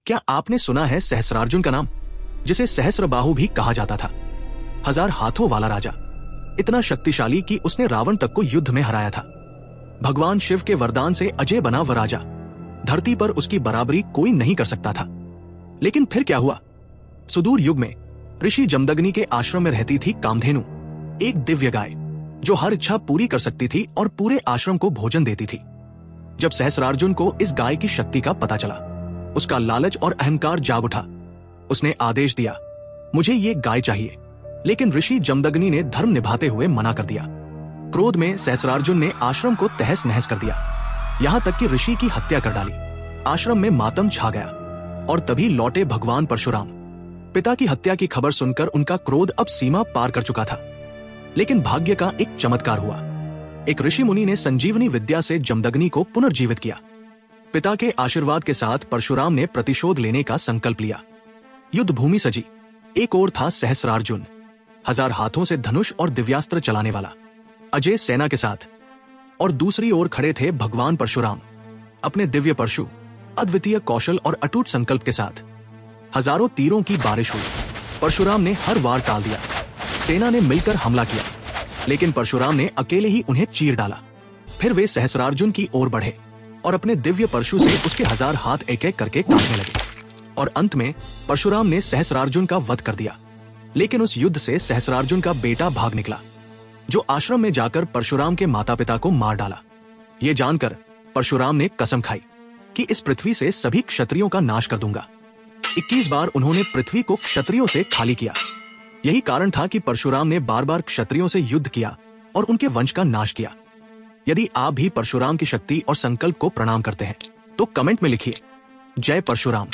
क्या आपने सुना है सहस्रार्जुन का नाम, जिसे सहस्रबाहु भी कहा जाता था? 1000 हाथों वाला राजा, इतना शक्तिशाली कि उसने रावण तक को युद्ध में हराया था। भगवान शिव के वरदान से अजय बना वह राजा, धरती पर उसकी बराबरी कोई नहीं कर सकता था। लेकिन फिर क्या हुआ? सुदूर युग में ऋषि जमदग्नि के आश्रम में रहती थी कामधेनु, एक दिव्य गाय जो हर इच्छा पूरी कर सकती थी और पूरे आश्रम को भोजन देती थी। जब सहस्रार्जुन को इस गाय की शक्ति का पता चला, उसका लालच और अहंकार जाग उठा। उसने आदेश दिया, मुझे ये गाय चाहिए। लेकिन ऋषि जमदग्नि ने धर्म निभाते हुए मना कर दिया। क्रोध में सहस्रार्जुन ने आश्रम को तहस नहस कर दिया, यहां तक कि ऋषि की हत्या कर डाली। आश्रम में मातम छा गया और तभी लौटे भगवान परशुराम। पिता की हत्या की खबर सुनकर उनका क्रोध अब सीमा पार कर चुका था। लेकिन भाग्य का एक चमत्कार हुआ। एक ऋषि मुनि ने संजीवनी विद्या से जमदग्नि को पुनर्जीवित किया। पिता के आशीर्वाद के साथ परशुराम ने प्रतिशोध लेने का संकल्प लिया। युद्ध भूमि सजी। एक ओर था सहस्रार्जुन, 1000 हाथों से धनुष और दिव्यास्त्र चलाने वाला, अजय सेना के साथ, और दूसरी ओर खड़े थे भगवान परशुराम, अपने दिव्य परशु, अद्वितीय कौशल और अटूट संकल्प के साथ। हजारों तीरों की बारिश हुई। परशुराम ने हर वार टाल दिया। सेना ने मिलकर हमला किया, लेकिन परशुराम ने अकेले ही उन्हें चीर डाला। फिर वे सहस्रार्जुन की ओर बढ़े और अपने दिव्य परशु से उसके 1000 हाथ एक एक करके काटने लगे, और अंत में परशुराम ने सहस्रार्जुन का वध कर दिया। लेकिन उस युद्ध से सहस्रार्जुन का बेटा भाग निकला, जो आश्रम में जाकर परशुराम के माता पिता को मार डाला। ये जानकर परशुराम ने कसम खाई कि इस पृथ्वी से सभी क्षत्रियों का नाश कर दूंगा। 21 बार उन्होंने पृथ्वी को क्षत्रियों से खाली किया। यही कारण था कि परशुराम ने बार बार क्षत्रियों से युद्ध किया और उनके वंश का नाश किया। यदि आप भी परशुराम की शक्ति और संकल्प को प्रणाम करते हैं तो कमेंट में लिखिए, जय परशुराम।